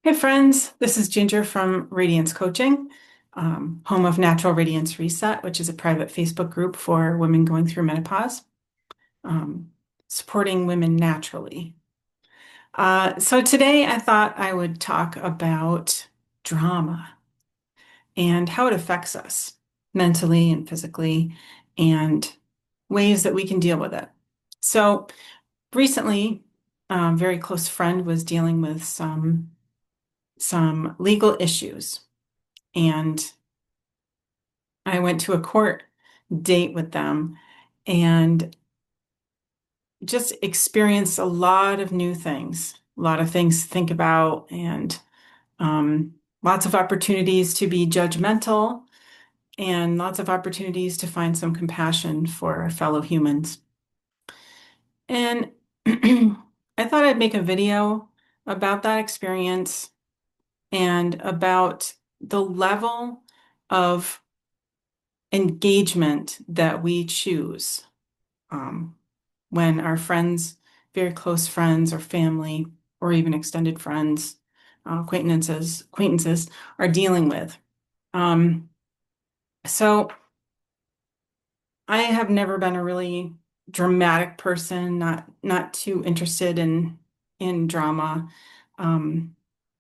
Hey friends, this is Ginger from Radiance Coaching, home of Natural Radiance Reset, which is a private Facebook group for women going through menopause, um, supporting women naturally. So today I thought I would talk about drama and how it affects us mentally and physically and ways that we can deal with it. So recently, a very close friend was dealing with some legal issues. And I went to a court date with them and just experienced a lot of new things, a lot of things to think about, and lots of opportunities to be judgmental and lots of opportunities to find some compassion for our fellow humans. And I thought I'd make a video about that experience and about the level of engagement that we choose um, when our friends, very close friends or family, or even extended friends, acquaintances are dealing with. Um, so I have never been a really dramatic person, not too interested in drama. Um,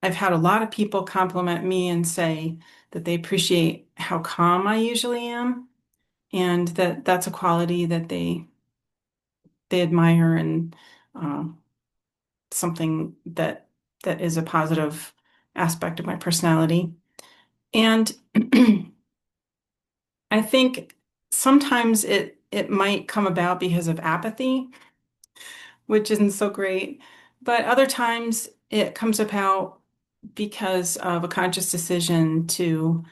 I've had a lot of people compliment me and say that they appreciate how calm I usually am, and that that's a quality that they admire and uh, something that is a positive aspect of my personality. And I think sometimes it might come about because of apathy, which isn't so great, but other times it comes about because of a conscious decision to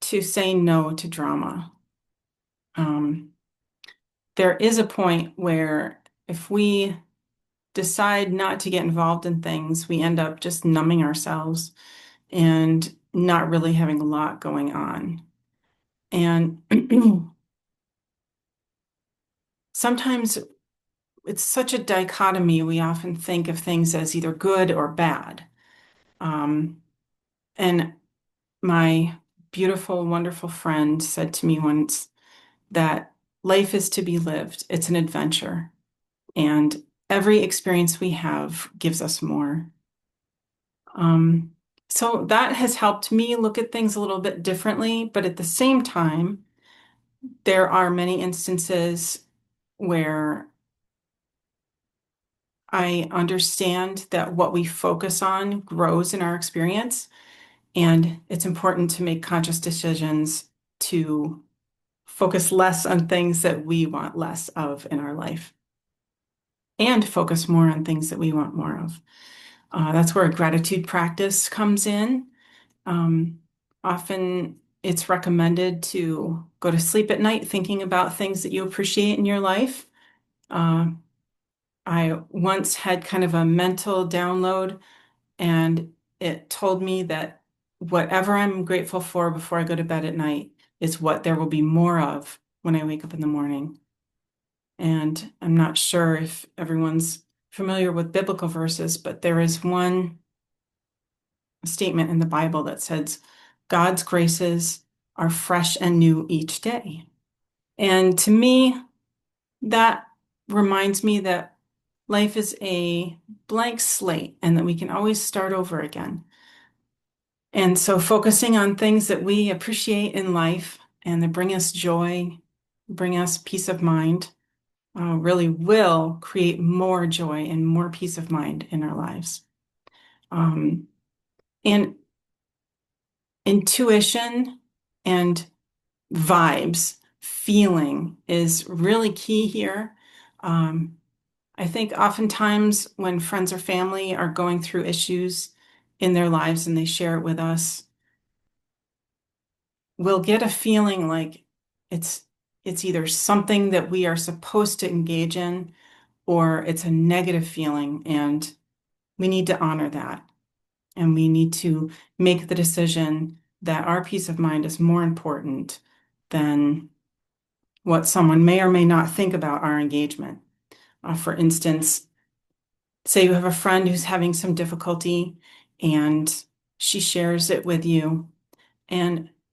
say no to drama. Um, there is a point where if we decide not to get involved in things, we end up just numbing ourselves and not really having a lot going on. And sometimes it's such a dichotomy. We often think of things as either good or bad. Um, and my beautiful, wonderful friend said to me once that life is to be lived, it's an adventure. And every experience we have gives us more. Um, so that has helped me look at things a little bit differently, but at the same time, there are many instances where I understand that what we focus on grows in our experience, and it's important to make conscious decisions to focus less on things that we want less of in our life and focus more on things that we want more of. That's where a gratitude practice comes in. Um, Often it's recommended to go to sleep at night thinking about things that you appreciate in your life. Uh, I once had kind of a mental download, and it told me that whatever I'm grateful for before I go to bed at night is what there will be more of when I wake up in the morning. And I'm not sure if everyone's familiar with biblical verses, but there is one statement in the Bible that says, God's graces are fresh and new each day. And to me, that reminds me that life is a blank slate and that we can always start over again. And so focusing on things that we appreciate in life and that bring us joy, bring us peace of mind, really will create more joy and more peace of mind in our lives. Um, and intuition and vibes, feeling is really key here. Um, I think oftentimes when friends or family are going through issues in their lives and they share it with us, we'll get a feeling like it's it's either something that we are supposed to engage in or it's a negative feeling, and we need to honor that. And we need to make the decision that our peace of mind is more important than what someone may or may not think about our engagement. For instance, say you have a friend who's having some difficulty and she shares it with you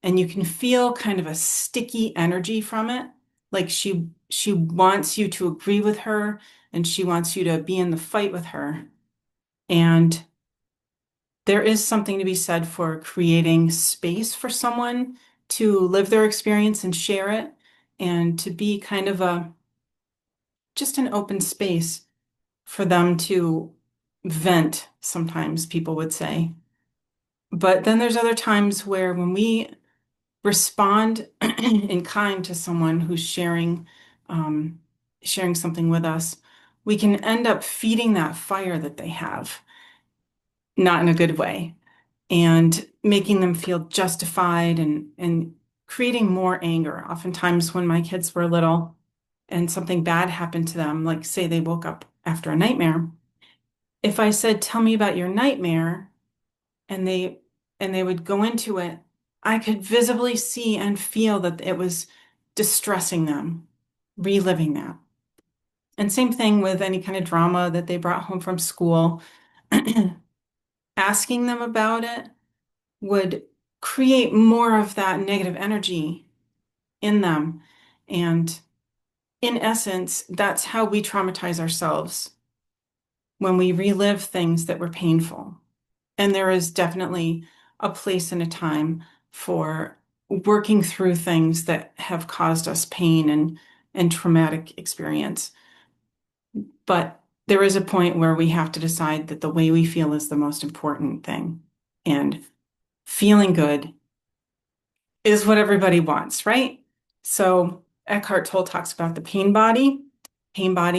and you can feel kind of a sticky energy from it. Like she wants you to agree with her and she wants you to be in the fight with her. And there is something to be said for creating space for someone to live their experience and share it and to be kind of a just an open space for them to vent, sometimes people would say. But then there's other times where when we respond in kind to someone who's um, sharing something with us, we can end up feeding that fire that they have, not in a good way, and making them feel justified and creating more anger. Oftentimes, when my kids were little and something bad happened to them, like say they woke up after a nightmare, if I said, "Tell me about your nightmare," and they would go into it, I could visibly see and feel that it was distressing them, reliving that. And same thing with any kind of drama that they brought home from school. Asking them about it would create more of that negative energy in them. And in essence, that's how we traumatize ourselves when we relive things that were painful. And there is definitely a place and a time for working through things that have caused us pain and traumatic experience. But there is a point where we have to decide that the way we feel is the most important thing. And feeling good is what everybody wants, right? So Eckhart Tolle talks about the pain body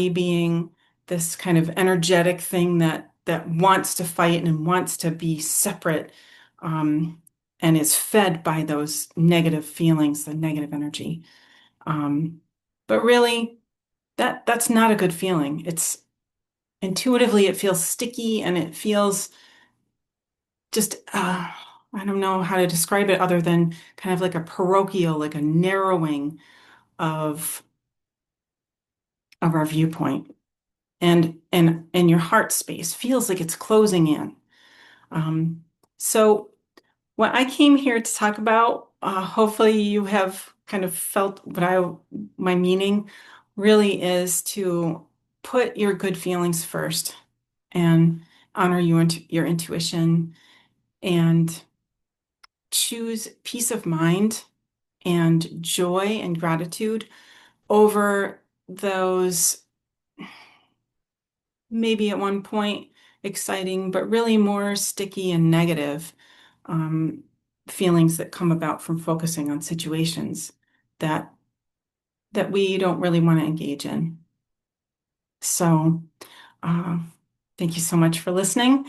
being this kind of energetic thing that wants to fight and wants to be separate, and is fed by those negative feelings, the negative energy. Um, but really, that's not a good feeling. It's intuitively it feels sticky and it feels just I don't know how to describe it other than kind of like a parochial, like a narrowing of our viewpoint. And your heart space feels like it's closing in. Um, so what I came here to talk about, hopefully you have kind of felt my meaning really is to put your good feelings first and honor your intuition and choose peace of mind and joy and gratitude over those maybe at one point exciting, but really more sticky and negative um, feelings that come about from focusing on situations that we don't really want to engage in. So, uh, thank you so much for listening.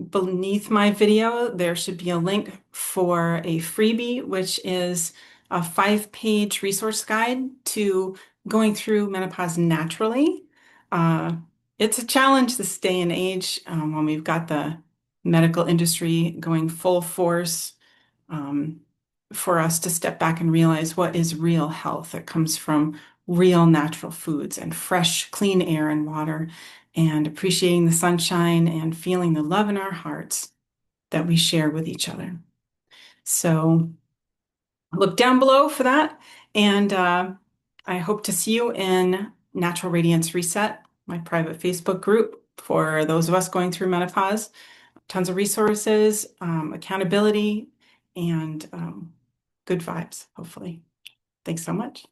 Beneath my video, there should be a link for a freebie, which is a 5-page resource guide to going through menopause naturally. Uh, it's a challenge this day and age when we've got the medical industry going full force um, for us to step back and realize what is real health that comes from real natural foods and fresh, clean air and water, and appreciating the sunshine and feeling the love in our hearts that we share with each other. So look down below for that. And I hope to see you in Natural Radiance Reset, my private Facebook group for those of us going through menopause. Tons of resources, accountability, and good vibes, hopefully. Thanks so much.